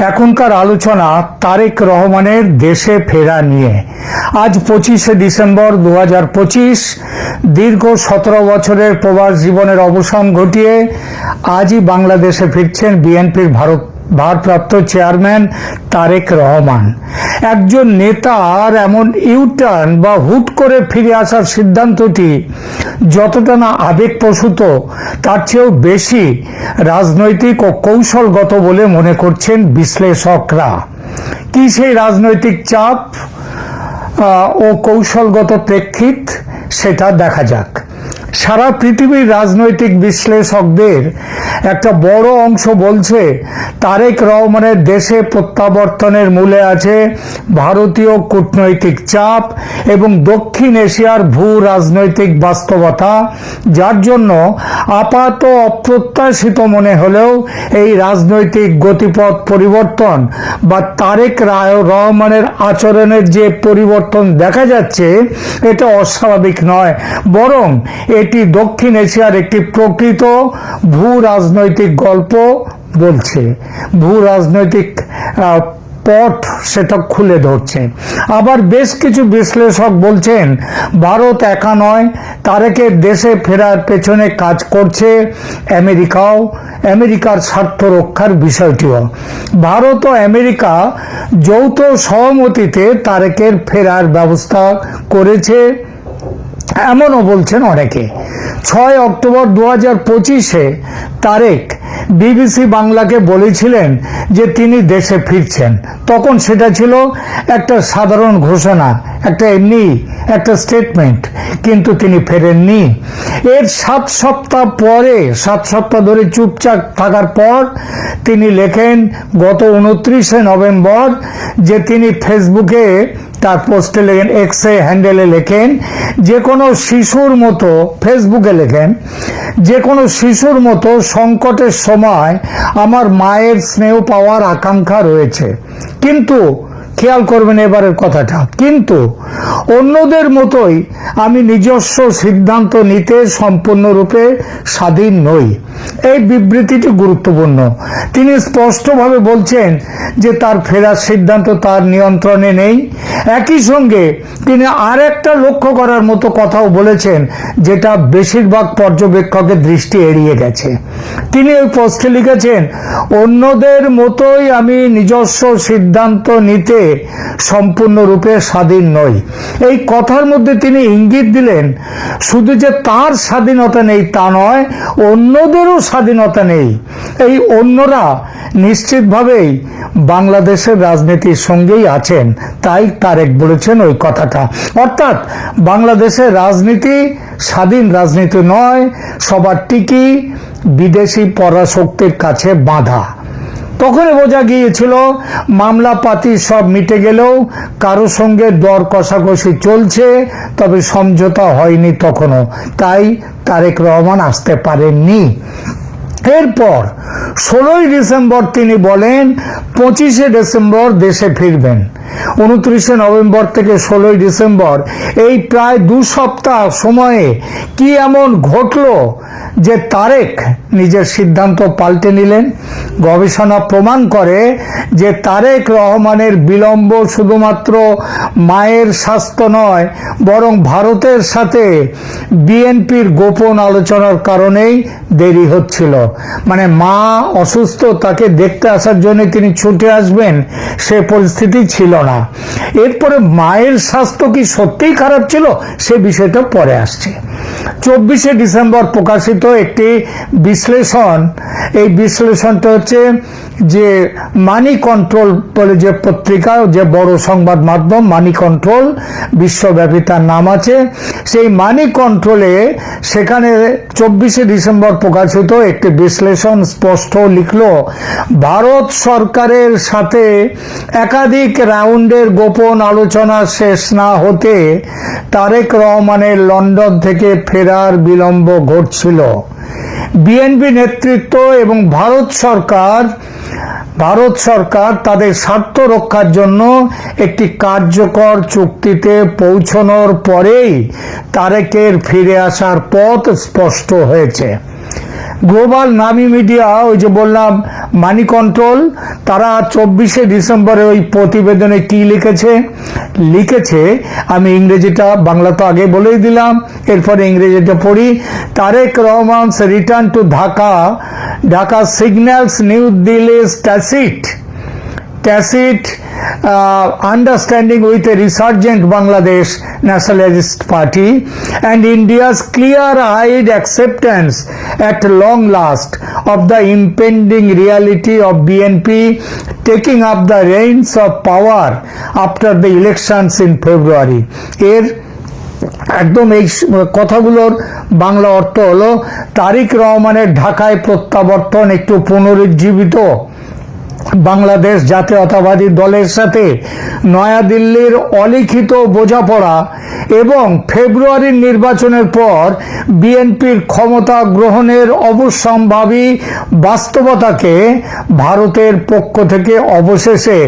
এখনকার আলোচনা তারেক রহমানের দেশে ফেরা নিয়ে। আজ 25শে ডিসেম্বর 2025, দীর্ঘ 17 বছরের প্রবাস জীবনের অবসান ঘটিয়ে আজই বাংলাদেশে ফিরছেন বিএনপির ভারপ্রাপ্ত চেয়ারম্যান তারেক রহমান। একজন নেতার এমন ইউটার্ন বা হুট করে ফিরে আসার সিদ্ধান্তটি যতটা না আবেগপ্রসূত, তার চেয়েও বেশি রাজনৈতিক ও কৌশলগত বলে মনে করছেন বিশ্লেষকরা। কি সেই রাজনৈতিক চাপ ও কৌশলগত প্রেক্ষিত, সেটা দেখা যাক। সারা পৃথিবীর রাজনৈতিক বিশ্লেষকদের একটা বড় অংশ বলছে তারেক রহমানের দেশে প্রত্যাবর্তনের মূলে আছে ভারতীয় কূটনৈতিক চাপ এবং দক্ষিণ এশিয়ার ভূ রাজনৈতিক বাস্তবতা, যার জন্য আপাত অপ্রত্যাশিত মনে হলেও এই রাজনৈতিক গতিপথ পরিবর্তন বা তারেক রহমানের আচরণের যে পরিবর্তন দেখা যাচ্ছে, এটা অস্বাভাবিক নয়, বরং এটি দক্ষিণ এশিয়ার একটি প্রকৃত ভূ রাজনৈতিক গল্প বলছে। ভূ রাজনৈতিক পথ সেটা খুলে ধরছে। আবার বেশ কিছু বিশ্লেষক বলছেন ভারত একা নয়, তারেকের দেশে ফেরার পেছনে কাজ করছে আমেরিকার স্বার্থ রক্ষার বিষয়টিও। ভারত ও আমেরিকা যৌথ সহমতিতে তারেকের ফেরার ব্যবস্থা করেছে, এমনও বলছেন অনেকে। 6 অক্টোবর 2025-এ তারেক বিবিসি বাংলাকে বলেছিলেন যে তিনি দেশে ফিরছেন। তখন সেটা ছিল একটা সাধারণ ঘোষণা, একটা স্টেটমেন্ট, কিন্তু তিনি ফেরেননি। এর 7 সপ্তাহ পরে, 7 সপ্তাহ ধরে চুপচাপ থাকার পর তিনি লেখেন গত 29শে নভেম্বর যে তিনি ফেসবুকে তার পোস্টে লেখেন, এক্সে হ্যান্ডেলে লেখেন, যে কোনো শিশুর মতো, ফেসবুকে লেখেন, যে কোনো শিশুর মতো সংকটের সময় আমার মায়ের স্নেহ পাওয়ার আকাঙ্ক্ষা রয়েছে, কিন্তু খেয়াল করবেন এবারের কথাটা, কিন্তু অন্যদের মতোই আমি নিজস্ব সিদ্ধান্ত নিতে সম্পূর্ণরূপে স্বাধীন নই। এই বিবৃতিটি গুরুত্বপূর্ণ। তিনি স্পষ্টভাবে বলছেন যে তার ফেরার সিদ্ধান্ত তার নিয়ন্ত্রণে নেই। একই সঙ্গে তিনি আর একটা লক্ষ্য করার মতো কথাও বলেছেন, যেটা বেশিরভাগ পর্যবেক্ষকের দৃষ্টি এড়িয়ে গেছে। তিনি ওই পোস্টে লিখেছেন, অন্যদের মতোই আমি নিজস্ব সিদ্ধান্ত নিতে সম্পূর্ণরূপে স্বাধীন নই। এই কথার মধ্যে তিনি ইঙ্গিত দিলেন শুধু যে তার স্বাধীনতা নেই তা নয়, অন্যদেরও স্বাধীনতা নেই। এই অন্যরা নিশ্চিতভাবেই বাংলাদেশের রাজনীতির সঙ্গেই আছেন, তাই তারেক বলেছেন ওই কথাটা। অর্থাৎ বাংলাদেশের রাজনীতি স্বাধীন রাজনীতি নয়, সবার টিকি বিদেশি পরাশক্তির কাছে বাঁধা। তখনই বোঝা গিয়েছিল মামলা পাতি সব মিটে গেলেও কারো সঙ্গে দর কষাকষি চলছে, তবে সমঝোতা হয়নি তখনও, তাই তারেক রহমান আসতে পারেননি। এরপর 16ই ডিসেম্বর তিনি বলেন 25শে ডিসেম্বর দেশে ফিরবেন। 29শে নভেম্বর থেকে 16ই ডিসেম্বর, এই প্রায় 2 সপ্তাহ সময়ে কি এমন ঘটলো যে তারেক নিজের সিদ্ধান্ত পাল্টে নিলেন? গবেষণা প্রমাণ করে যে তারেক রহমানের বিলম্ব শুধুমাত্র মায়ের স্বাস্থ্য নয়, বরং ভারতের সাথে বিএনপির গোপন আলোচনার কারণেই দেরি হচ্ছিল। মানে মা অসুস্থ, তাকে দেখতে আসার জন্য তিনি ছুটে আসবেন, সে পরিস্থিতি ছিল না। এরপরে মায়ের স্বাস্থ্য কি সত্যিই খারাপ ছিল, সে বিষয়টা পরে আসছে। 24শে ডিসেম্বর প্রকাশিত একটি বিশ্লেষণ, এই বিশ্লেষণটা হচ্ছে যে মানি কন্ট্রোল বলে যে পত্রিকা, যে বড় সংবাদ মাধ্যম মানি কন্ট্রোল, বিশ্বব্যাপী তার নাম আছে, সেই মানি কন্ট্রোলে সেখানে 24শে ডিসেম্বর প্রকাশিত একটি বিশ্লেষণ স্পষ্ট লিখল, ভারত সরকারের সাথে একাধিক রাউন্ডের গোপন আলোচনা শেষ না হতে তারেক রহমানের লন্ডন থেকে ফেরার বিলম্ব ঘটছিল। বিএনপি নেতৃত্ব এবং ভারত সরকার তাদের স্বার্থ রক্ষার জন্য একটি কার্যকর চুক্তিতে পৌঁছানোর পরেই তারেকের ফিরে আসার পথ স্পষ্ট হয়েছে। গ্লোবাল নামি মিডিয়া, ওই যে বললাম মানি কন্ট্রোল, তারা 24শে ডিসেম্বরে ওই প্রতিবেদনে কি লিখেছে আমি ইংরেজিটা, বাংলা তো আগে বলেই দিলাম, এরপরে ইংরেজিটা পড়ি। Tarique Rahman's return to Dhaka signals new Delhi's tacit understanding with a resurgent Bangladesh Nationalist Party and India's clear-eyed acceptance at long last of the impending reality of BNP taking up the reins of power after the elections in February. একদম এই কথাগুলোর বাংলা অর্থ হলো, তারেক রহমানের ঢাকায় প্রত্যাবর্তন একটু পুনরুজ্জীবিত বাংলাদেশ জাতীয়তাবাদী দলের সাথে নয়াদিল্লির অলিখিত বোঝাপড়া এবং ফেব্রুয়ারির নির্বাচনের পর বিএনপির ক্ষমতা গ্রহণের অবশ্যম্ভাবী বাস্তবতাকে ভারতের পক্ষ থেকে অবশেষে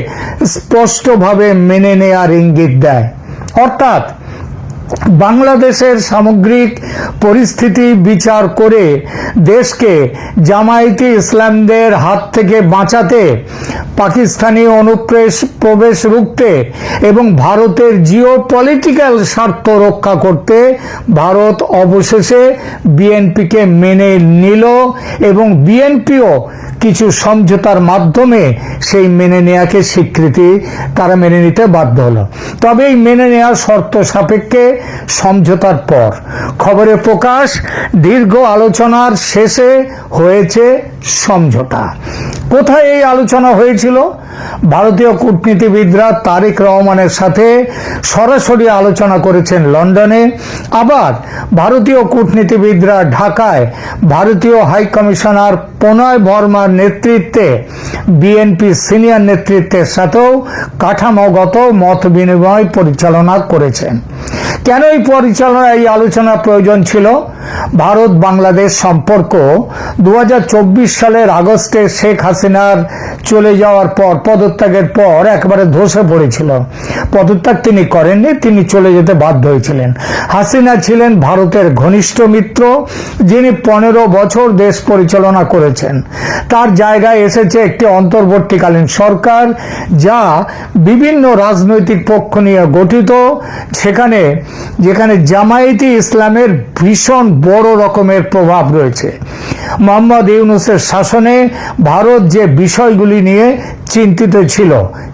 স্পষ্টভাবে মেনে নেয়ার ইঙ্গিত দেয়। অর্থাৎ বাংলাদেশের সামগ্রিক পরিস্থিতি বিচার করে দেশকে জামায়াতে ইসলামীদের হাত থেকে বাঁচাতে, পাকিস্তানি অনুপ্রবেশ রুখতে এবং ভারতের জিওপলিটিক্যাল স্বার্থ রক্ষা করতে ভারত অবশেষে বিএনপিকে মেনে নিল এবং বিএনপিও কিছু সমঝোতার মাধ্যমে সেই মেনে নেওয়াকে স্বীকৃতি তারা মেনে নিতে বাধ্য হলো। তবে এই মেনে নেওয়ার শর্ত সাপেক্ষে সমঝোতার পর খবরে প্রকাশ, দীর্ঘ আলোচনার শেষে হয়েছে সমঝোতা। কোথায় এই আলোচনা হয়েছিল? ভারতীয় কূটনীতিবিদরা তারেক রহমানের সাথে সরাসরি আলোচনা করেছেন লন্ডনে, আবার ভারতীয় কূটনীতিবিদরা ঢাকায় ভারতীয় হাই কমিশনার প্রণয় বর্মার নেতৃত্বে বিএনপি সিনিয়র নেতৃত্বের সাথেও কাঠামোগত মত বিনিময় পরিচালনা করেছেন। কেন এই আলোচনা প্রয়োজন ছিল? ভারত বাংলাদেশ সম্পর্ক 2024 সালের আগস্টে শেখ হাসিনার চলে যাওয়ার পর, পদত্যাগের পর একেবারে ধসে পড়েছিল। পদত্যাগ তিনি করেননি, তিনি চলে যেতে বাধ্য হয়েছিলেন। হাসিনা ছিলেন ভারতের ঘনিষ্ঠ মিত্র, যিনি 15 বছর দেশ পরিচালনা করেছেন। তার জায়গায় এসেছে একটি অন্তর্বর্তীকালীন সরকার, যা বিভিন্ন রাজনৈতিক পক্ষ নিয়ে গঠিত, যেখানে জামায়াতে ইসলামের ভীষণ বড় রকমের প্রভাব রয়েছে। মোহাম্মদ ইউনূসের শাসনে ভারত যে বিষয়গুলি নিয়ে চিন্তিত ছিল,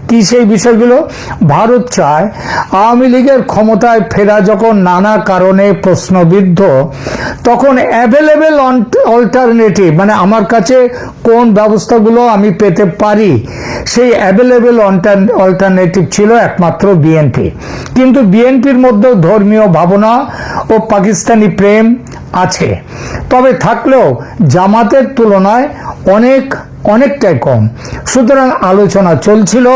কি সেই বিষয়গুলো? ভারত চায় আওয়ামী লীগের ক্ষমতায় ফেরা যখন নানা কারণে প্রশ্নবিদ্ধ, তখন অ্যাভেলেবেল অল্টারনেটিভ, মানে আমার কাছে কোন ব্যবস্থাগুলো আমি পেতে পারি, সেই অ্যাভেলেবেল অল্টারনেটিভ ছিল একমাত্র বিএনপি। কিন্তু বিএনপির মধ্যেও ধর্মীয় ভাবনা ও পাকিস্তানি প্রেম আছে, তবে থাকলেও জামাতের তুলনায় অনেকটাই কম। সুতরাং আলোচনা চলছিল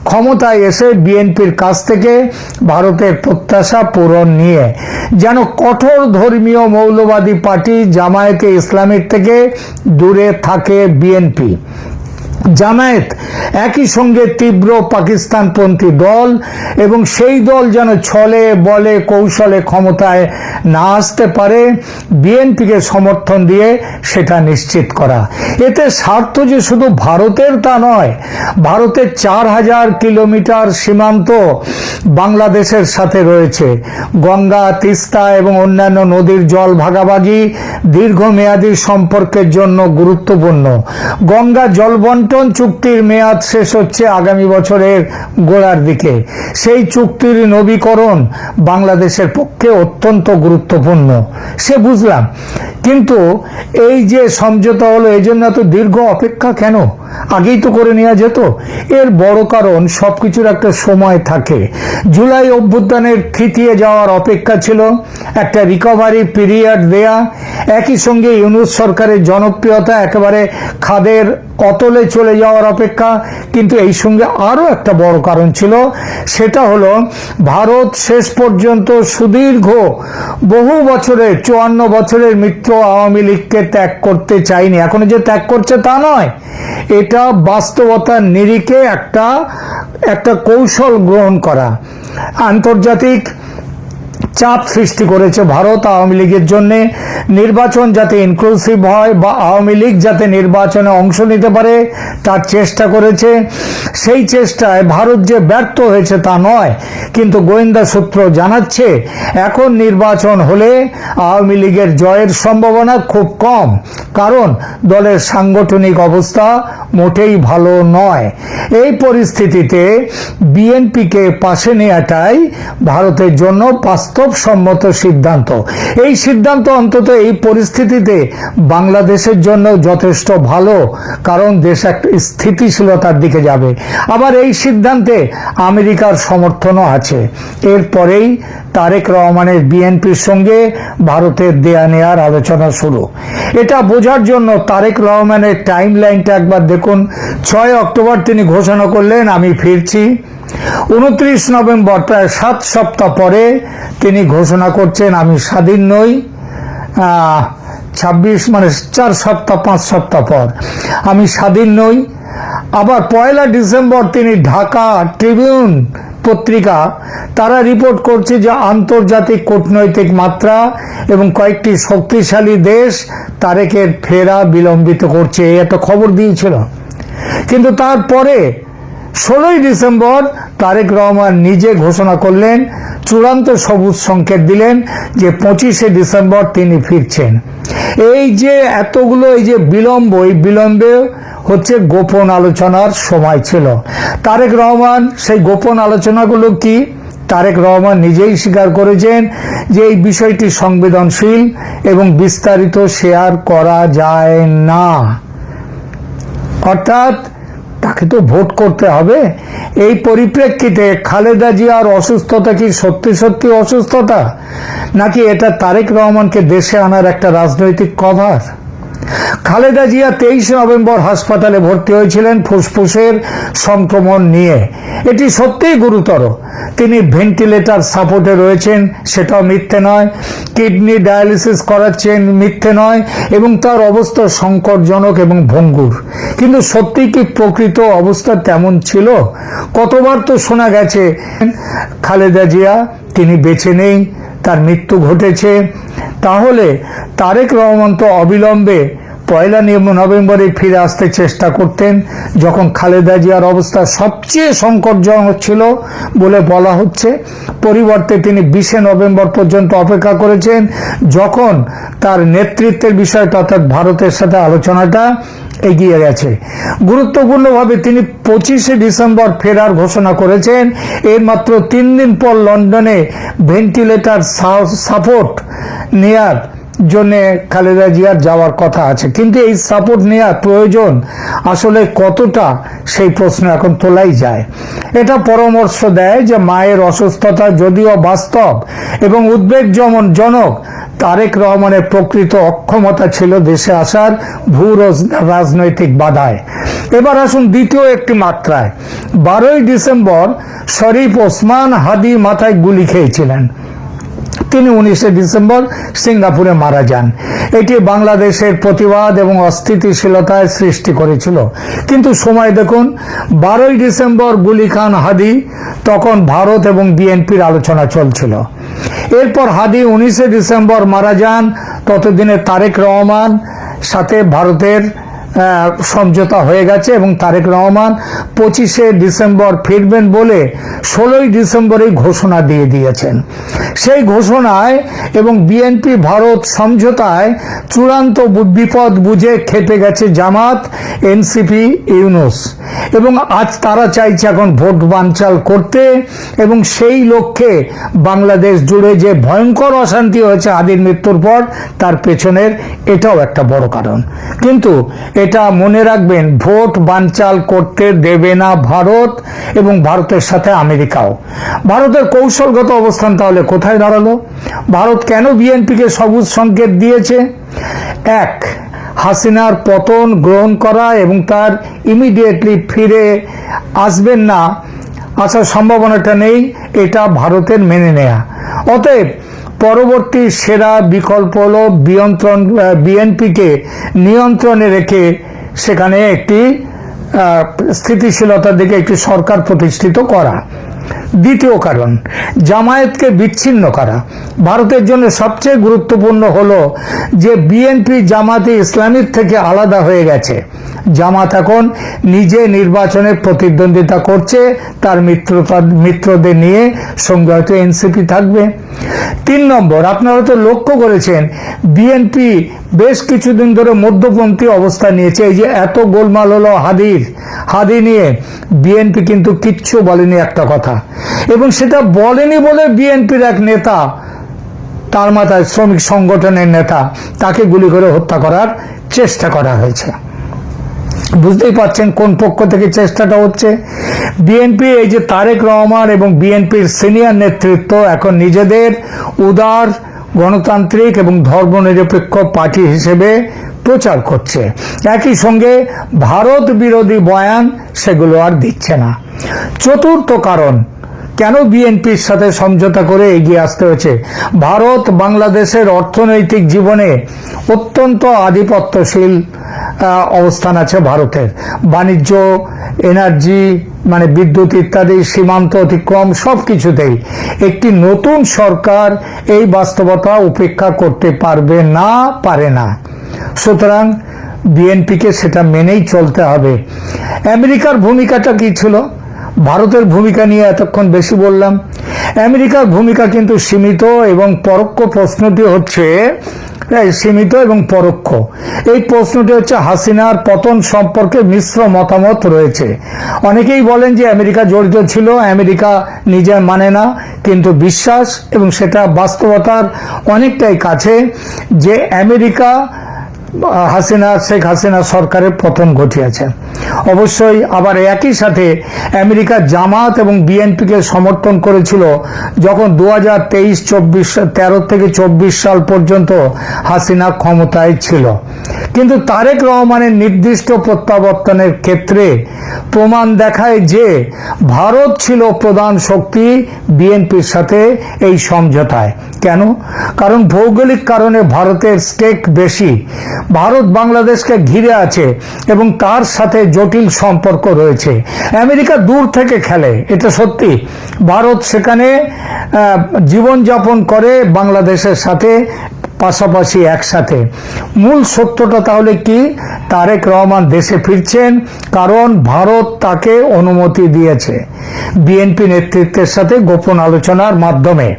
ক্ষমতায় এসে বিএনপির কাছ থেকে ভারতের প্রত্যাশা পূরণ নিয়ে, যেন কঠোর ধর্মীয় মৌলবাদী পার্টি জামায়াতে ইসলামীর থেকে দূরে থাকে বিএনপি। জামায়াত একই সঙ্গে তীব্র পাকিস্তানপন্থী দল এবং সেই দল যেন ছলে বলে কৌশলে ক্ষমতায় না আসতে পারে, বিএনপিকে সমর্থন দিয়ে সেটা নিশ্চিত করা। এতে স্বার্থ যে শুধু ভারতের তা নয়, ভারতের 4000 কিলোমিটার সীমান্ত বাংলাদেশের সাথে রয়েছে। গঙ্গা, তিস্তা এবং অন্যান্য নদীর জল ভাগাভাগি দীর্ঘমেয়াদী সম্পর্কের জন্য গুরুত্বপূর্ণ। গঙ্গা জল বন্টন চুক্তির মেয়াদ শেষ হচ্ছে আগামী বছরের গোড়ার দিকে। সেই চুক্তির নবীকরণ বাংলাদেশের পক্ষে অত্যন্ত গুরুত্বপূর্ণ, সে বুঝলাম। কিন্তু এই যে সমঝোতা হলো, এই জন্য এত দীর্ঘ অপেক্ষা কেন? আগেই তো করে নেওয়া যেত। এর বড় কারণ, সবকিছুর একটা সময় থাকে। জুলাই অভ্যুত্থানের থিতিয়ে যাওয়ার অপেক্ষা ছিল, একটা রিকভারি পিরিয়ড দেয়া। একই সঙ্গে ইউনূস সরকারের জনপ্রিয়তা একেবারে খাদের অতলে চলে যাওয়ার অপেক্ষা। কিন্তু এই সঙ্গে আরো একটা বড় কারণ ছিল, সেটা হলো ভারত শেষ পর্যন্ত সুদীর্ঘ বহু বছরের 54 বছরের মিত্র আওয়ামী লীগকে ত্যাগ করতে চায়নি। এখন যে ত্যাগ করছে তা নয়, এটা বাস্তবতার নিরিখে একটা কৌশল গ্রহণ করা। আন্তর্জাতিক চাপ সৃষ্টি করেছে ভারত আওয়ামী লীগের জন্য, নির্বাচন যাতে ইনক্লুসিভ হয় বা আওয়ামী লীগ যাতে নির্বাচনে অংশ নিতে পারে তার চেষ্টা করেছে। সেই চেষ্টায় ভারত যে ব্যর্থ হয়েছে তা নয়, কিন্তু গোয়েন্দা সূত্র জানাচ্ছে এখন নির্বাচন হলে আওয়ামী লীগের জয়ের সম্ভাবনা খুব কম, কারণ দলের সাংগঠনিক অবস্থা মোটেই ভালো নয়। এই পরিস্থিতিতে বিএনপিকে পাশে নেওয়াটাই ভারতের জন্য বাস্তবসম্মত সিদ্ধান্ত। এই সিদ্ধান্ত অন্তত এই পরিস্থিতিতে বাংলাদেশের জন্য যথেষ্ট ভালো, কারণ দেশ একটা স্থিতিশীলতার দিকে যাবে। আবার এই সিদ্ধান্তে আমেরিকার সমর্থনও আছে। এরপরেই তারেক রহমানের বিএনপির সঙ্গে ভারতের দেয়া নেয়ার আলোচনা শুরু। এটা বোঝার জন্য তারেক রহমানের টাইম লাইনটা একবার দেখুন। 6 অক্টোবর তিনি ঘোষণা করলেন আমি ফিরছি। 29 নভেম্বর প্রায় 7 সপ্তাহ পরে তিনি ঘোষণা করছেন আমি স্বাধীন নই। 26 মানে 4 সপ্তাহ 5 সপ্তাহ পর আমি স্বাধীন নই। আবার 1 ডিসেম্বর তিনি ঢাকা ট্রিবিউন পত্রিকা তারা রিপোর্ট করছে যে আন্তর্জাতিক কূটনৈতিক মাত্রা এবং কয়েকটি শক্তিশালী দেশ তারেকের ফেরা বিলম্বিত করছে, একটা খবর দিয়েছিল। কিন্তু তারপরে 16 ডিসেম্বর তারেক রহমান নিজে ঘোষণা করলেন, চূড়ান্ত সবুজ সংকেত দিলেন যে 25 ডিসেম্বর তিনি ফিরছেন। এই যে এতগুলো এই যে বিলম্ব, এই বিলম্বে হচ্ছে গোপন আলোচনার সময় ছিল। তারেক রহমান সেই গোপন আলোচনাগুলো কি তারেক রহমান নিজেই স্বীকার করেছেন যে এই বিষয়টি সংবেদনশীল এবং বিস্তারিত শেয়ার করা যায় না। অর্থাৎ তাকে তো ভোট করতে হবে। এই পরিপ্রেক্ষিতে খালেদা জিয়ার অসুস্থতা কি সত্যি সত্যি অসুস্থতা, নাকি এটা তারেক রহমানকে দেশে আনার একটা রাজনৈতিক কভার? খালেদা জিয়া 23 নভেম্বর হাসপাতালে ভর্তি হয়েছিলেন ফুসফুসের সংক্রমণ নিয়ে। এটি সত্যিই গুরুতর। তিনি ভেন্টিলেটর সাপোর্টে রয়েছেন, সেটাও মিথ্যে নয়। কিডনি ডায়ালিসিস করাচ্ছেন, মিথ্যে নয়। এবং তার অবস্থা সংকটজনক এবং ভঙ্গুর। কিন্তু সত্যি কি প্রকৃত অবস্থা তেমন ছিল? কতবার তো শোনা গেছে খালেদা জিয়া তিনি বেঁচে নেই, তার মৃত্যু ঘটেছে। তাহলে তারেক রহমান তো অবিলম্বে 1 নভেম্বরে ফিরে আসতে চেষ্টা করতেন, যখন খালেদা জিয়ার অবস্থা সবচেয়ে সংকটজনক ছিল বলে বলা হচ্ছে। পরিবর্তে তিনি 20 নভেম্বর পর্যন্ত অপেক্ষা করেছেন, যখন তার নেতৃত্বের বিষয়টা অর্থাৎ ভারতের সাথে আলোচনাটা এগিয়ে গেছে। গুরুত্বপূর্ণভাবে তিনি 25 ডিসেম্বর ফেরার ঘোষণা করেছেন। এর মাত্র 3 দিন পর লন্ডনে ভেন্টিলেটর সাপোর্ট নেয়ার জন্য খালেদা জিয়ার যাওয়ার কথা আছে। কিন্তু এই সাপোর্ট নেওয়ার প্রয়োজন আসলে কতটা, সেই প্রশ্ন এখন তোলাই যায়। এটা পরামর্শ দেয় যে মায়ের অসুস্থতা যদিও বাস্তব এবং উদ্বেগজনক, তারেক রহমানের প্রকৃত অক্ষমতা ছিল দেশে আসার ভূ রাজনৈতিক বাধায়। এবার আসুন দ্বিতীয় একটি মাত্রায়। 12 ডিসেম্বর শরীফ ওসমান হাদি মাথায় গুলি খেয়েছিলেন। তিনি 19 ডিসেম্বর সিঙ্গাপুরে মারা যান। এটি বাংলাদেশের প্রতিবাদ এবং অস্থিতিশীলতায় সৃষ্টি করেছিল। কিন্তু সময় দেখুন, 12 ডিসেম্বর গুলি খান হাদি, তখন ভারত এবং বিএনপির আলোচনা চলছিল। এরপর হাদি 19 ডিসেম্বর মারা যান। ততদিনে তারেক রহমান সাথে ভারতের সমঝোতা হয়ে গেছে এবং তারেক রহমান 25 ডিসেম্বর ফিরবেন বলে 16 ডিসেম্বরেই ঘোষণা দিয়ে দিয়েছেন। সেই ঘোষণায় এবং বিএনপি ভারত সমঝোতায় চূড়ান্ত বিপদ বুঝে খেপে গেছে জামাত, এনসিপি, ইউনূস। এবং আজ তারা চাইছে এখন ভোট বানচাল করতে, এবং সেই লক্ষ্যে বাংলাদেশ জুড়ে যে ভয়ঙ্কর অশান্তি হয়েছে হাদির মৃত্যুর পর, তার পেছনের এটাও একটা বড় কারণ। কিন্তু এটা মনে রাখবেন, ভোট বানচাল করতে দেবে না ভারত এবং ভারতের সাথে আমেরিকাও। ভারতের কৌশলগত অবস্থান তাহলে কোথায় দাঁড়ালো? ভারত কেন বিএনপিকে সবুজ সংকেত দিয়েছে? 1, হাসিনার পতন গ্রহণ করা এবং তার ইমিডিয়েটলি ফিরে আসবেন না, আসার সম্ভাবনাটা নেই, এটা ভারতের মেনে নেয়া। অতএব পরবর্তী সেরা বিকল্প হল বিএনপিকে নিয়ন্ত্রণে রেখে সেখানে একটি স্থিতিশীলতার দিকে একটি সরকার প্রতিষ্ঠিত করা। দ্বিতীয় কারণ, জামায়াতকে বিচ্ছিন্ন করা। ভারতের জন্য সবচেয়ে গুরুত্বপূর্ণ হলো যে বিএনপি জামাতে ইসলামীর থেকে আলাদা হয়ে গেছে। জামাত এখন নিজে নির্বাচনে প্রতিদ্বন্দ্বিতা করছে তার মিত্রদের নিয়ে, সঙ্গে হয়তো এনসিপি থাকবে। 3 নম্বর, আপনারা তো লক্ষ্য করেছেন বিএনপি বেশ কিছুদিন ধরে মধ্যপন্থী অবস্থা নিয়েছে। এই যে এত গোলমাল হলো হাদি নিয়ে, বিএনপি কিন্তু কিচ্ছু বলেনি একটা কথা, এবং সেটা বলেনি বলে বিএনপির এক নেতা, তার মাথায় শ্রমিক সংগঠনের নেতা, তাকে গুলি করে হত্যা করার চেষ্টা করা হয়েছে। বুঝতেই পারছেন কোন পক্ষ থেকে চেষ্টাটা হচ্ছে। বিএনপি, এই যে তারেক রহমান এবং বিএনপির সিনিয়র নেতৃত্ব এখন নিজেদের উদার, গণতান্ত্রিক এবং ধর্মনিরপেক্ষ পার্টি হিসেবে প্রচার করছে। একই সঙ্গে ভারত বিরোধী বয়ান সেগুলো আর দিচ্ছে না। চতুর্থ কারণ, কেন বিএনপির সাথে সমঝোতা করে এগিয়ে আসতে হয়েছে? ভারত বাংলাদেশের অর্থনৈতিক জীবনে অত্যন্ত আধিপত্যশীল অবস্থান আছে ভারতের। বাণিজ্য, এনার্জি, মানে বিদ্যুৎ ইত্যাদি, সীমান্ত অতিক্রম, সব কিছুতেই একটি নতুন সরকার এই বাস্তবতা উপেক্ষা করতে পারে না। সুতরাং বিএনপিকে সেটা মেনেই চলতে হবে। আমেরিকার ভূমিকাটা কি ছিল? ভারতের ভূমিকা নিয়ে এতক্ষণ বেশি বললাম। আমেরিকার ভূমিকা কিন্তু সীমিত এবং পরোক্ষ। প্রশ্নটি হচ্ছে সীমিত এবং পরোক্ষ। এই প্রশ্নটি হচ্ছে হাসিনার পতন সম্পর্কে মিশ্র মতামত রয়েছে। অনেকেই বলেন যে আমেরিকা জড়িত ছিল, আমেরিকা নিজে মানে না, কিন্তু বিশ্বাস, এবং সেটা বাস্তবতার অনেকটাই কাছে, যে আমেরিকা শেখ হাসিনা সরকারের পতন ঘটিয়েছে। অবশ্যই আবার একই সাথে আমেরিকা জামাত এবং বিএনপিকে সমর্থন করেছিল যখন 2013 থেকে 24 সাল পর্যন্ত হাসিনা ক্ষমতায় ছিল। কিন্তু তারেক রহমানের নির্দিষ্ট প্রত্যাবর্তনের ক্ষেত্রে প্রমাণ দেখায় যে ভারত ছিল প্রধান শক্তি বিএনপির সাথে এই সমঝোতায়। কেন? কারণ ভৌগোলিক কারণে ভারতের স্টেক বেশি। ভারত বাংলাদেশকে ঘিরে আছে এবং তার সাথে জটিল সম্পর্ক রয়েছে। আমেরিকা দূর থেকে খেলে, এটা সত্যি। ভারত সেখানে জীবনযাপন করে বাংলাদেশের সাথে পাশাপাশি একসাথে। মূল সত্যটা তাহলে কি? তারেক রহমান দেশে ফিরছেন কারণ ভারত তাকে অনুমতি দিয়েছে বিএনপি নেতৃত্বের সাথে গোপন আলোচনার মাধ্যমে।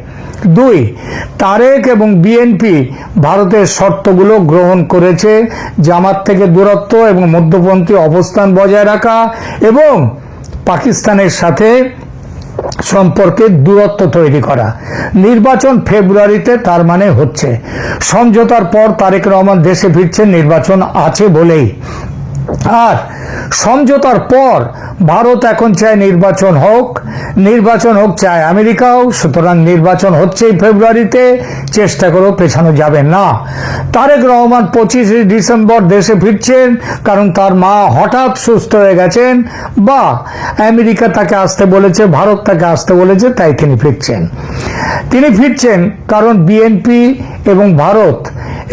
2, তারেক এবং বিএনপি ভারতের শর্তগুলো গ্রহণ করেছে, জামাত থেকে দূরত্ব এবং মধ্যপন্থী অবস্থান বজায় রাখা এবং পাকিস্তানের সাথে সম্পর্কে দূরত্ব তৈরি করা। নির্বাচন ফেব্রুয়ারিতে, তার মানে হচ্ছে সমঝোতার পর তারেক রহমান দেশে ফিরছেন নির্বাচন আছে বলেই। আর সমঝোতার পর ভারত এখন চায় নির্বাচন হোক চায় আমেরিকাও। সুতরাং নির্বাচন হচ্ছেই ফেব্রুয়ারিতে, চেষ্টা করেও পেছানো যাবে না। তারেক রহমান 25 ডিসেম্বর দেশে ফিরছেন কারণ তার মা হঠাৎ সুস্থ হয়ে গেছেন, বা আমেরিকা তাকে আসতে বলেছে, ভারত তাকে আসতে বলেছে, তাই তিনি ফিরছেন কারণ বিএনপি এবং ভারত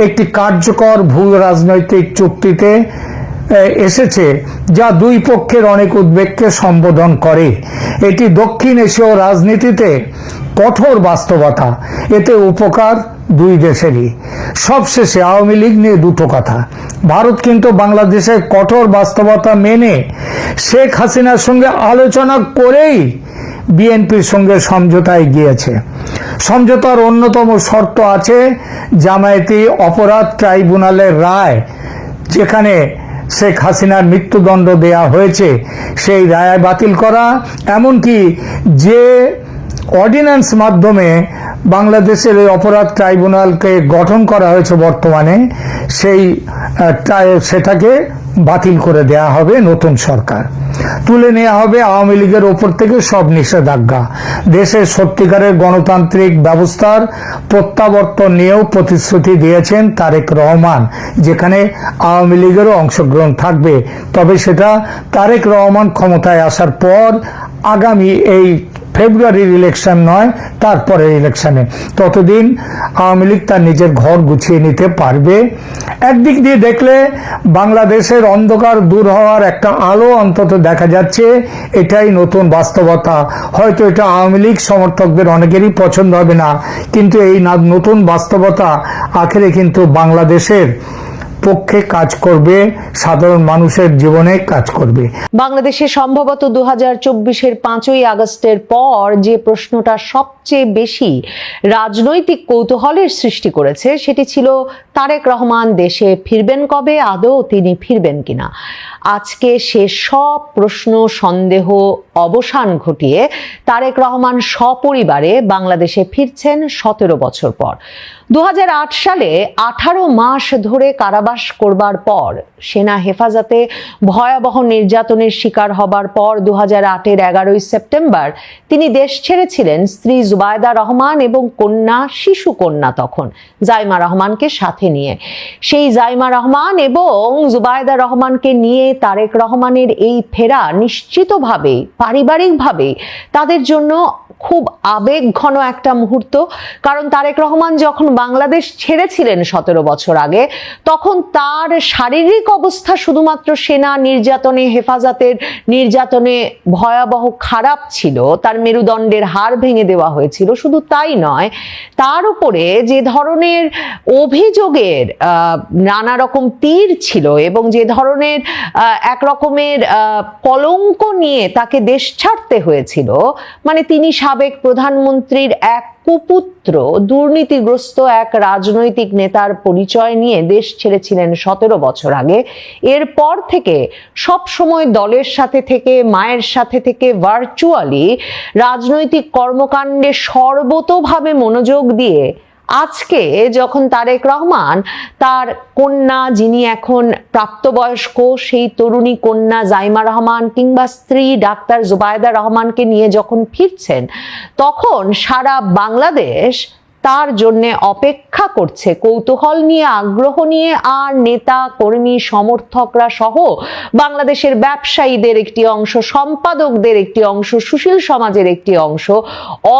একটি কার্যকর ভূ রাজনৈতিক চুক্তিতে এসেছে যা দুই পক্ষের অনেক উদ্বেগকে সম্বোধন করে। এটি দক্ষিণ এশীয় রাজনীতিতে কঠোর বাস্তবতা, এতে উপকার দুই দেশেরই। সবশেষে আওয়ামী লীগ নিয়ে দুটো কথা। ভারত কিন্তু বাংলাদেশের কঠোর বাস্তবতা মেনে শেখ হাসিনার সঙ্গে আলোচনা করেই বিএনপির সঙ্গে সমঝোতায় গিয়েছে। সমঝোতার অন্যতম শর্ত আছে জামায়াতি অপরাধ ট্রাইব্যুনালের রায়, যেখানে শেখ হাসিনার মৃত্যুদণ্ড দেয়া হয়েছে সেই রায় বাতিল করা। এমনকি যে অর্ডিন্যান্স মাধ্যমে বাংলাদেশের এই অপরাধ ট্রাইব্যুনালকে গঠন করা হয়েছে বর্তমানে, সেটাকে বাতিল করে দেয়া হবে। নতুন সরকার তুলে নেওয়া হবে আওয়ামী লীগের ওপর থেকে সব নিষেধাজ্ঞা। দেশের সত্যিকারের গণতান্ত্রিক ব্যবস্থার প্রত্যাবর্তন নিয়েও প্রতিশ্রুতি দিয়েছেন তারেক রহমান, যেখানে আওয়ামী লীগেরও অংশগ্রহণ থাকবে। তবে সেটা তারেক রহমান ক্ষমতায় আসার পর আগামী এই ফেব্রুয়ারির ইলেকশন নয়, তারপরে ইলেকশনে। ততদিন আওয়ামী লীগ তার নিজের ঘর গুছিয়ে নিতে পারবে। একদিক দিয়ে দেখলে বাংলাদেশের অন্ধকার দূর হওয়ার একটা আলো অন্তত দেখা যাচ্ছে। এটাই নতুন বাস্তবতা। হয়তো এটা আওয়ামী লীগ সমর্থকদের অনেকেরই পছন্দ হবে না, কিন্তু এই নতুন বাস্তবতা আখেরে কিন্তু বাংলাদেশের পক্ষে কাজ করবে, সাধারণ মানুষের জীবনে কাজ করবে। বাংলাদেশে সম্ভবত 2024-এর 5ই আগস্টের পর যে প্রশ্নটা সবচেয়ে বেশি রাজনৈতিক কৌতূহলের সৃষ্টি করেছে সেটি ছিল তারেক রহমান দেশে ফিরবেন কবে, আদৌ তিনি ফিরবেন কিনা। আজকে সে সব প্রশ্ন সন্দেহ অবসান ঘটিয়ে তারেক রহমান সপরিবারে বাংলাদেশে ফিরছেন 17 বছর পর। 2008 সালে 18 মাস ধরে কারাবাস করবার পর, সেনা হেফাজতে ভয়াবহ নির্যাতনের শিকার হবার পর 2008-এর 11ই সেপ্টেম্বর তিনি দেশ ছেড়েছিলেন স্ত্রী জুবায়দা রহমান এবং কন্যা, শিশু কন্যা তখন জাইমা রহমানকে সাথে নিয়ে। সেই জাইমা রহমান এবং জুবায়দা রহমানকে নিয়ে তারেক রহমানের এই ফেরা নিশ্চিতভাবে পারিবারিকভাবে তাদের জন্য খুব আবেগঘন একটা মুহূর্ত। কারণ তারেক রহমান যখন বাংলাদেশ ছেড়েছিলেন 17 বছর আগে, তখন তার শারীরিক অবস্থা শুধুমাত্র সেনা নির্যাতনে, হেফাজতের নির্যাতনে ভয়াবহ খারাপ ছিল, তার মেরুদণ্ডের হাড় ভেঙে দেওয়া হয়েছিল। শুধু তাই নয়, তার উপরে যে ধরনের অভিযোগের নানা রকম তীর ছিল এবং যে ধরনের এক রকমের কলঙ্ক নিয়ে তাকে দেশ ছাড়তে হয়েছিল, মানে তিনি সাবেক প্রধানমন্ত্রীর এক কুপুত্র, দুর্নীতিগ্রস্ত এক রাজনৈতিক নেতার পরিচয় নিয়ে দেশ ছেড়েছিলেন 17 বছর আগে। এরপর থেকে সব সময় দলের সাথে থেকে, মায়ের সাথে থেকে ভার্চুয়ালি রাজনৈতিক কর্মকাণ্ডে সর্বতোভাবে মনোযোগ দিয়ে আজকে যখন তারেক রহমান তার কন্যা, যিনি এখন প্রাপ্তবয়স্ক, সেই তরুণী কন্যা জাইমা রহমান কিংবা স্ত্রী ডাক্তার জুবায়দা রহমানকে নিয়ে যখন ফিরছেন, তখন সারা বাংলাদেশ তার জন্য অপেক্ষা করছে, কৌতূহল নিয়ে, আগ্রহ নিয়ে। আর নেতা কর্মী সমর্থকরা সহ বাংলাদেশের ব্যবসায়ীদের একটি অংশ, সম্পাদকদের একটি অংশ, সুশীল সমাজের একটি অংশ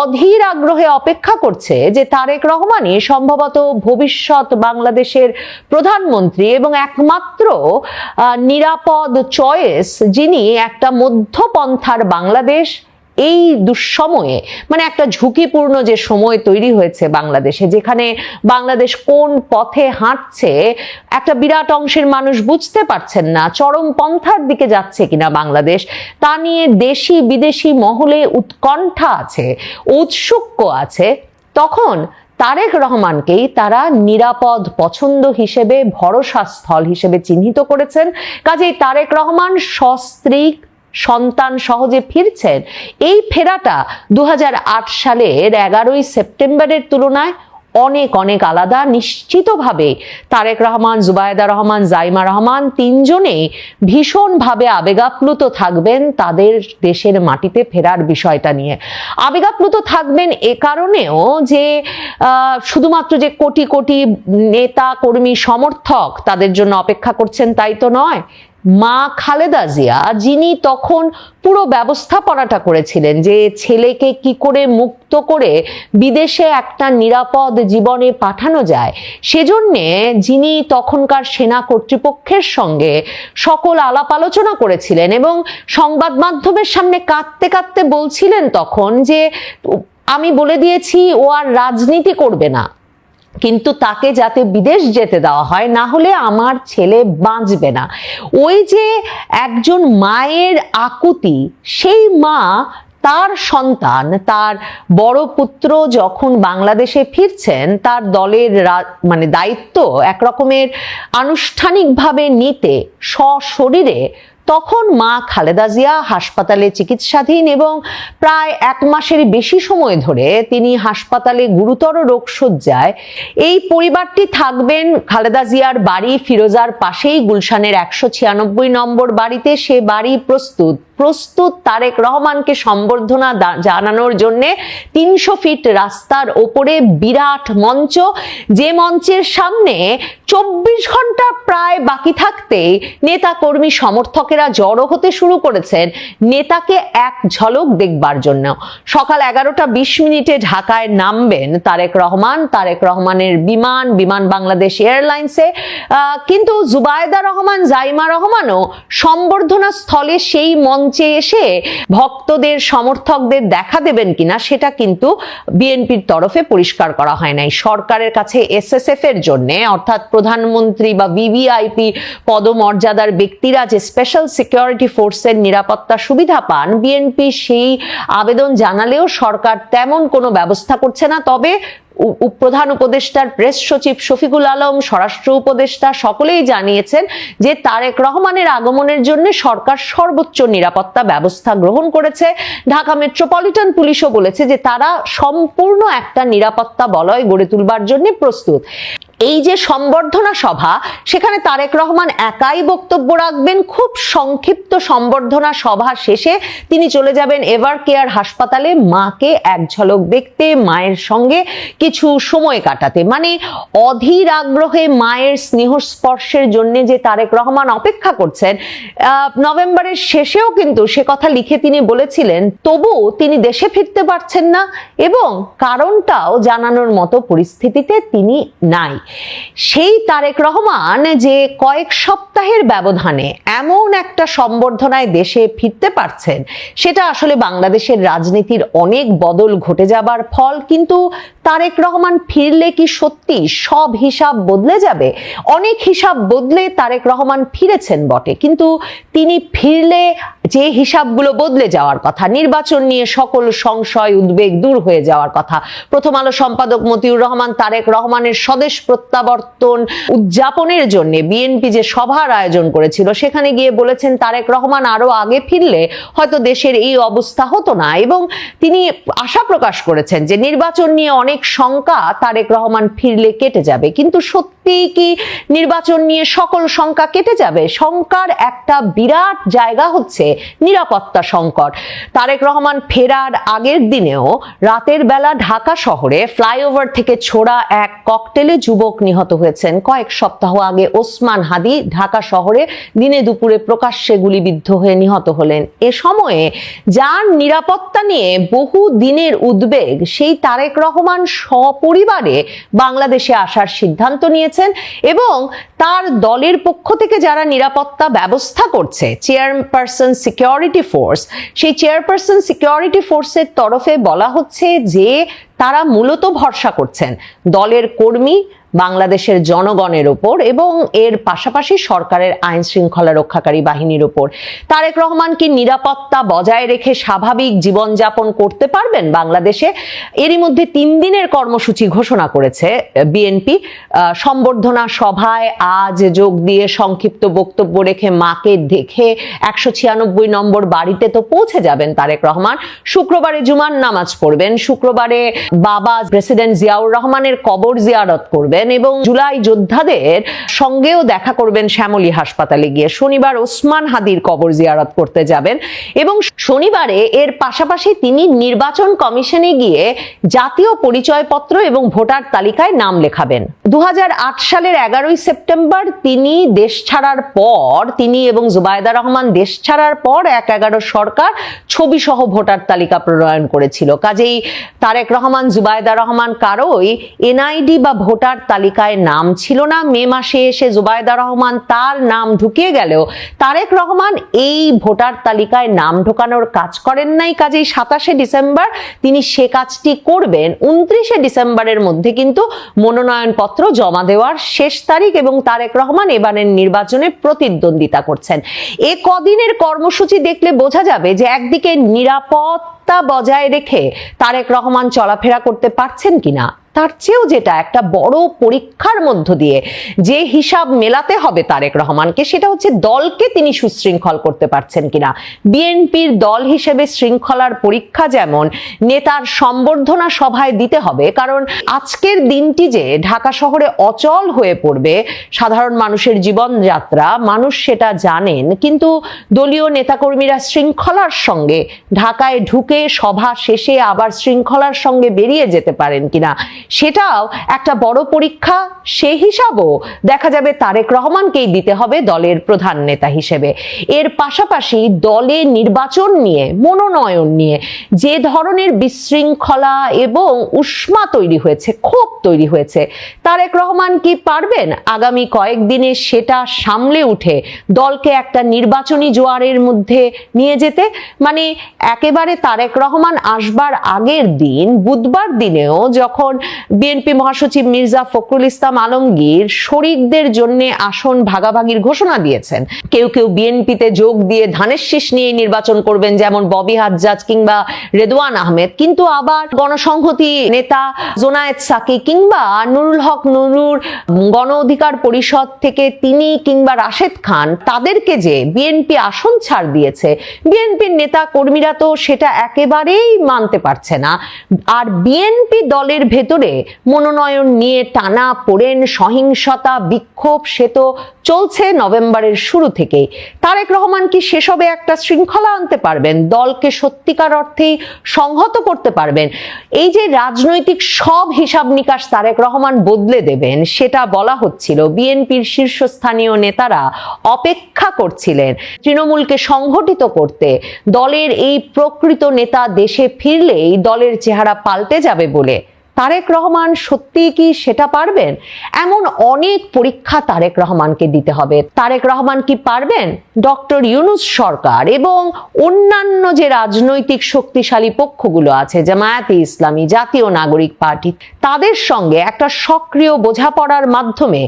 অধীর আগ্রহে অপেক্ষা করছে যে তারেক রহমানই সম্ভবত ভবিষ্যৎ বাংলাদেশের প্রধানমন্ত্রী এবং একমাত্র নিরাপদ চয়েস, যিনি একটা মধ্যপন্থার বাংলাদেশ এই দুঃসময়ে, মানে একটা ঝুঁকিপূর্ণ যে সময় তৈরি হয়েছে বাংলাদেশে, যেখানে বাংলাদেশ কোন পথে হাঁটছে একটা বিরাট অংশের মানুষ বুঝতে পারছেন না, চরম পন্থার দিকে যাচ্ছে কিনা বাংলাদেশ, তা নিয়ে দেশি বিদেশি মহলে উৎকণ্ঠা আছে, ঔৎসুক্য আছে। তখন তারেক রহমানকেই তারা নিরাপদ পছন্দ হিসেবে, ভরসা স্থল হিসেবে চিহ্নিত করেছেন। কাজেই তারেক রহমান সস্ত্রী সন্তান সহজে ফিরছেন। এই ফেরাটা 2008 সালের 11ই সেপ্টেম্বরের তুলনায় অনেক অনেক আলাদা। নিশ্চিতভাবে তারেক রহমান, জুবায়দা রহমান, জাইমা রহমান তিনজনেই ভীষণভাবে আবেগাপ্লুত থাকবেন তাদের দেশের মাটিতে ফেরার বিষয়টা নিয়ে। আবেগাপ্লুত থাকবেন এ কারণেও যে শুধুমাত্র যে কোটি কোটি নেতা কর্মী সমর্থক তাদের জন্য অপেক্ষা করছেন তাই তো নয়। মা খালেদা জিয়া, যিনি তখন পুরো ব্যবস্থাপনাটা করেছিলেন যে ছেলেকে কি করে মুক্ত করে বিদেশে একটা নিরাপদ জীবনে পাঠানো যায়, সেজন্যে যিনি তখনকার সেনা কর্তৃপক্ষের সঙ্গে সকল আলাপ আলোচনা করেছিলেন এবং সংবাদ মাধ্যমের সামনে কাঁদতে কাঁদতে বলছিলেন তখন যে আমি বলে দিয়েছি ও আর রাজনীতি করবে না, কিন্তু তাকে যাতে বিদেশ যেতে দেওয়া হয়, না হলে আমার ছেলে বাঁচবে না। ওই যে একজন মায়ের আকুতি, সেই মা তার সন্তান, তার বড় পুত্র যখন বাংলাদেশে ফিরছেন, তার দলের মানে দায়িত্ব একরকমের আনুষ্ঠানিকভাবে নিতে সশরীরে, তখন মা খালেদা জিয়া হাসপাতালে চিকিৎসাধীন এবং প্রায় 1 মাসের বেশি সময় ধরে তিনি হাসপাতালে গুরুতর রোগশয্যায়। এই পরিবারটি থাকবেন খালেদা জিয়ার বাড়ি ফিরোজার পাশেই, গুলশানের 196 নম্বর বাড়িতে। সে বাড়ি প্রস্তুত প্রস্তুত তারেক রহমানকে সম্বর্ধনা জানানোর জন্য 300 ফিট রাস্তার ওপরে বিরাট মঞ্চ, যে মঞ্চের সামনে 24 ঘন্টা প্রায় বাকি থাকতেই নেতা কর্মী সমর্থকেরা জড়ো হতে শুরু করেছেন নেতাকে এক ঝলক দেখবার জন্য। সকাল 11টা 20 মিনিটে ঢাকায় নামবেন তারেক রহমানের বিমান বাংলাদেশ এয়ারলাইন্সে, কিন্তু জুবাইদা রহমান জাইমা রহমানও সম্বর্ধনা স্থলে সেই মঞ্চে এসে ভক্তদের সমর্থকদের দেখা দেবেন কিনা সেটা কিন্তু বিএনপির তরফে পরিষ্কার করা হয় নাই। সরকারের কাছে এসএসএফ এর জন্য, অর্থাৎ প্রধানমন্ত্রী বা ভিভিআইপি পদমর্যাদার ব্যক্তিরা যে স্পেশাল সিকিউরিটি ফোর্সের নিরাপত্তা সুবিধা পান, বিএনপি সেই আবেদন জানালেও সরকার তেমন কোনো ব্যবস্থা করছে না। তবে প্রধান উপদেষ্টার প্রেস সচিব শফিকুল আলম, স্বরাষ্ট্র উপদেষ্টা সকলেই জানিয়েছেন যে তারেক রহমানের আগমনের জন্য সরকার সর্বোচ্চ নিরাপত্তা ব্যবস্থা গ্রহণ করেছে। ঢাকা মেট্রোপলিটন পুলিশও বলেছে যে তারা সম্পূর্ণ একটা নিরাপত্তা বলয় গড়ে তুলবার জন্য প্রস্তুত। এই যে সম্বর্ধনা সভা, সেখানে তারেক রহমান একাই বক্তব্য রাখবেন। খুব সংক্ষিপ্ত সম্বর্ধনা সভা শেষে তিনি চলে যাবেন এভার কেয়ার হাসপাতালে মাকে এক ঝলক দেখতে, মায়ের সঙ্গে কিছু সময় কাটাতে। মানে অধীর আগ্রহে মায়ের স্নেহ স্পর্শের জন্য যে তারেক রহমান অপেক্ষা করছেন, নভেম্বরের শেষেও কিন্তু সে কথা লিখে তিনি বলেছিলেন, তবু তিনি দেশে ফিরতে পারছেন না এবং কারণটাও জানানোর মতো পরিস্থিতিতে তিনি নাই। সেই তারেক রহমান যে কয়েক সপ্তাহের ব্যবধানে এমন একটা সম্বর্ধনায় দেশে ফিরতে পারছেন, সেটা আসলে বাংলাদেশের রাজনীতির অনেক বদল ঘটে যাবার ফল। কিন্তু তারেক রহমান ফিরলে কি সত্যি সব হিসাব বদলে যাবে? অনেক হিসাব বদলে তারেক রহমান ফিরেছেন বটে, কিন্তু তিনি ফিরলে যে হিসাবগুলো বদলে যাওয়ার কথা, নির্বাচন নিয়ে সকল সংশয় উদ্বেগ দূর হয়ে যাওয়ার কথা। প্রথম আলো সম্পাদক মতিউর রহমান তারেক রহমানের স্বদেশ প্রত্যাবর্তন উদযাপনের জন্য বিএনপি যে সভার আয়োজন করেছিল, সেখানে গিয়ে বলেছেন তারেক রহমান আরো আগে ফিরলে হয়তো দেশের এই অবস্থা হতো না, এবং তিনি আশা প্রকাশ করেছেন যে নির্বাচন নিয়ে অনেক শঙ্কা তারেক রহমান ফিরলে কেটে যাবে। কিন্তু সত্যি কি নির্বাচন নিয়ে সকল শঙ্কা কেটে যাবে? শঙ্কার একটা বিরাট জায়গা হচ্ছে নিরাপত্তা সংকট। তারেক রহমান ফেরার আগের দিনেও রাতের বেলা ঢাকা শহরে ফ্লাইওভার থেকে ছোড়া এক ককটেলে যুবক নিহত হয়েছেন। কয়েক সপ্তাহ আগে ওসমান হাদি ঢাকা শহরে দিনে দুপুরে প্রকাশ্যে গুলিবিদ্ধ হয়ে নিহত হলেন। এ সময়ে যার নিরাপত্তা নিয়ে বহু দিনের উদ্বেগ, সেই তারেক রহমান সপরিবারে বাংলাদেশে আসার সিদ্ধান্ত নিয়েছেন এবং তার দলের পক্ষ থেকে যারা নিরাপত্তা ব্যবস্থা করছে, চেয়ারপারসন সিকিউরিটি ফোর্স, সেই চেয়ারপারসন সিকিউরিটি ফোর্সের তরফে বলা হচ্ছে যে তারা মূলত ভরসা করছেন দলের কর্মী, বাংলাদেশের জনগণের উপর এবং এর পাশাপাশি সরকারের আইন শৃঙ্খলা রক্ষাকারী বাহিনীর উপর। তারেক রহমান কি নিরাপত্তা বজায় রেখে স্বাভাবিক জীবনযাপন করতে পারবেন বাংলাদেশে? এরই মধ্যে 3 দিনের কর্মসূচি ঘোষণা করেছে বিএনপি। সম্বর্ধনা সভায় আজ যোগ দিয়ে সংক্ষিপ্ত বক্তব্য রেখে মাকে দেখে 196 নম্বর বাড়িতে তো পৌঁছে যাবেন তারেক রহমান। শুক্রবারে জুমার নামাজ পড়বেন, শুক্রবারে বাবা প্রেসিডেন্ট জিয়াউর রহমানের কবর জিয়ারত করবেন এবং জুলাই যোদ্ধাদের সঙ্গেও দেখা করবেন শ্যামলী হাসপাতালে গিয়ে। শনিবার ওসমান হাদির কবর জিয়ারত করতে যাবেন এবং শনিবারে এর পাশাপাশি তিনি নির্বাচন কমিশনে গিয়ে জাতীয় পরিচয়পত্র এবং ভোটার তালিকায় নাম লেখাবেন। 2008 সালের 11ই সেপ্টেম্বর তিনি দেশ ছাড়ার পর, তিনি এবং জুবাইদা রহমান দেশ ছাড়ার পর 1/11 সরকার ছবি সহ ভোটার তালিকা প্রণয়ন করেছিল। কাজেই তারেক রহমান, জুবাইদা রহমান কারোই এনআইডি বা ভোটার তালিকায় নাম ছিল না। মে মাসে এসে জুবাইদা রহমান তার নাম ঢুকিয়ে গেলেও তারেক রহমান এই ভোটার তালিকায় নাম ঢোকানোর কাজ করেন নাই। কাজেই 27শে ডিসেম্বর তিনি সে কাজটি করবেন। 29শে ডিসেম্বরের মধ্যে কিন্তু মনোনয়নপত্র জমা দেওয়ার শেষ তারিখ এবং তারেক রহমান এবারের নির্বাচনে প্রতিদ্বন্দ্বিতা করছেন। এ কদিনের কর্মসূচি দেখলে বোঝা যাবে যে একদিকে নিরাপত্তা বজায় রেখে তারেক রহমান চলাফেরা করতে পারছেন কিনা, তার চেয়েও যেটা একটা বড় পরীক্ষার মধ্য দিয়ে যে হিসাব মেলাতে হবে তারেক রহমানকে, সেটা হচ্ছে দলকে তিনি সুশৃঙ্খল করতে পারছেন কিনা। বিএনপির দল হিসেবে শৃঙ্খলার পরীক্ষা যেমন নেতার সম্বর্ধনা সভায় দিতে হবে, কারণ আজকের দিনটি যে ঢাকা শহরে অচল হয়ে পড়বে সাধারণ মানুষের জীবনযাত্রা, মানুষ সেটা জানেন, কিন্তু দলীয় নেতাকর্মীরা শৃঙ্খলার সঙ্গে ঢাকায় ঢুকে সভা শেষে আবার শৃঙ্খলার সঙ্গে বেরিয়ে যেতে পারেন কিনা সেটাও একটা বড় পরীক্ষা। সেই হিসাবও দেখা যাবে তারেক রহমানকেই দিতে হবে দলের প্রধান নেতা হিসেবে। এর পাশাপাশি দলে নির্বাচন নিয়ে, মনোনয়ন নিয়ে যে ধরনের বিশৃঙ্খলা এবং উষ্মা তৈরি হয়েছে, ক্ষোভ তৈরি হয়েছে, তারেক রহমান কি পারবেন আগামী কয়েকদিনে সেটা সামলে উঠে দলকে একটা নির্বাচনী জোয়ারের মধ্যে নিয়ে যেতে? মানে একেবারে তারেক রহমান আসবার আগের দিন বুধবার দিনেও যখন বিএনপি মহাসচিব মির্জা ফখরুল ইসলাম আলমগীর শরিকদের জন্য আসন ভাগাভাগির ঘোষণা দিয়েছেন, কেউ কেউ বিএনপিতে যোগ দিয়ে ধানের শীষ নিয়ে নির্বাচন করবেন যেমন ববি হাজ্জাজ কিংবা রেদওয়ান আহমেদ, কিন্তু আবার গণসংহতি নেতা জোনায়েদ সাকি কিংবা নুরুল হক নুরুর গণ অধিকার পরিষদ থেকে তিনি কিংবা রাশেদ খান, তাদেরকে যে বিএনপি আসন ছাড় দিয়েছে, বিএনপির নেতা কর্মীরা তো সেটা একেবারেই মানতে পারছে না। আর বিএনপি দলের ভেতরে মনোনয়ন নিয়ে টানা পোড়েন, সহিংসতা, বিক্ষোভ সে তো চলছে নভেম্বরের শুরু থেকেই। তারেক রহমান কি সেসবে একটা শৃঙ্খলা আনতে পারবেন? দলকে সত্যিকার অর্থেই সংহত করতে পারবেন? এই যে রাজনৈতিক সব হিসাব নিকাশ তারেক রহমান বদলে দেবেন সেটা বলা হচ্ছিল, বিএনপির শীর্ষস্থানীয় নেতারা অপেক্ষা করছিলেন তৃণমূলকে সংগঠিত করতে। দলের এই প্রকৃত নেতা দেশে ফিরলেই দলের চেহারা পাল্টে যাবে বলে। তারেক রহমান সত্যিই কি সেটা পারবেন? এমন অনেক পরীক্ষা তারেক রহমানকে দিতে হবে। তারেক রহমান কি পারবেন ডক্টর ইউনূস সরকার এবং অন্যান্য যে রাজনৈতিক শক্তিশালী পক্ষগুলো আছে, জামায়াতে ইসলামী, জাতীয় নাগরিক পার্টি, তাদের সঙ্গে একটা সক্রিয় বোঝাপড়ার মাধ্যমে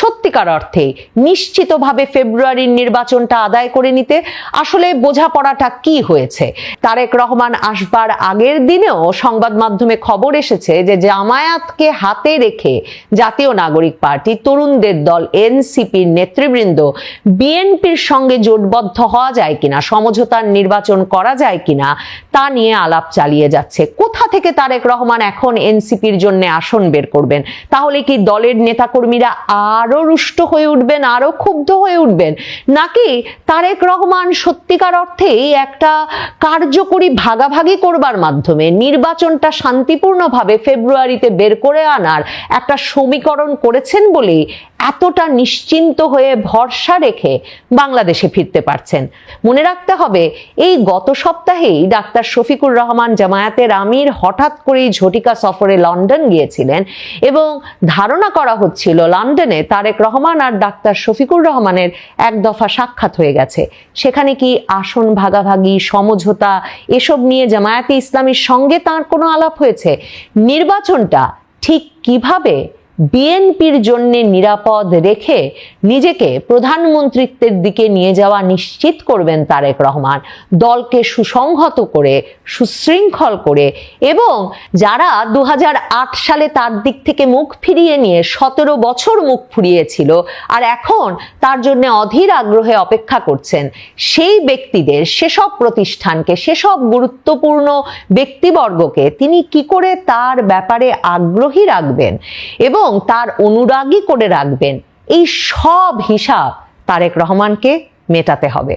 সত্যিকার অর্থে নিশ্চিতভাবে ফেব্রুয়ারির নির্বাচনটা আদায় করে নিতে? আসলে বোঝাপড়াটা কি হয়েছে? তারেক রহমান আসবার আগের দিনেও সংবাদ মাধ্যমে খবর এসেছে যে জামায়াতকে হাতে রেখে জাতীয় নাগরিক পার্টি, তরুণদের দল এনসিপির নেতৃবৃন্দ বিএনপির সঙ্গে জোটবদ্ধ হওয়া যায় কিনা, সমঝোতার নির্বাচন করা যায় কিনা তা নিয়ে আলাপ চালিয়ে যাচ্ছে। কোথা থেকে তারেক রহমান এখন এনসিপির জন্য আসন বের করবেন? তাহলে কি দলের নেতাকর্মীরা আরো রুষ্ট হয়ে উঠবেন, আরো ক্ষুব্ধ হয়ে উঠবেন, নাকি তারেক রহমান সত্যিকার অর্থেই একটা কার্যকরী ভাগাভাগি করবার মাধ্যমে নির্বাচনটা শান্তিপূর্ণভাবে ফেব্রুয়ারিতে বের করে আনার একটা সমীকরণ করেছেন বলেই এতটা নিশ্চিন্ত হয়ে ভরসা রেখে বাংলাদেশে ফিরতে পারছেন? মনে রাখতে হবে, এই গত সপ্তাহেই ডাক্তার শফিকুর রহমান জামায়াতের আমির হঠাৎ করেই ঝটিকা সফরে লন্ডন গিয়েছিলেন এবং ধারণা করা হচ্ছিল লন্ডনে তারেক রহমান আর ডাক্তার শফিকুর রহমানের এক দফা সাক্ষাৎ হয়ে গেছে। সেখানে কি আসন ভাগাভাগি, সমঝোতা এসব নিয়ে জামায়াতে ইসলামীর সঙ্গে তার কোনো আলাপ হয়েছে? নির্বাচনটা ঠিক কিভাবে বিএনপির জন্য নিরাপদ রেখে নিজেকে প্রধানমন্ত্রীত্বের দিকে নিয়ে যাওয়া নিশ্চিত করবেন তারেক রহমান, দলকে সুসংহত করে, সুশৃঙ্খল করে, এবং যারা 2008 সালে তার দিক থেকে মুখ ফিরিয়ে নিয়ে 17 বছর মুখ ফুরিয়েছিল আর এখন তার জন্য অধীর আগ্রহে অপেক্ষা করছেন, সেই ব্যক্তিদের, সেসব প্রতিষ্ঠানকে, সেসব গুরুত্বপূর্ণ ব্যক্তিবর্গকে তিনি কি করে তার ব্যাপারে আগ্রহী রাখবেন এবং তার অনুরাগী করে রাখবেন, এই সব হিসাব তারেক রহমানকে মেটাতে হবে।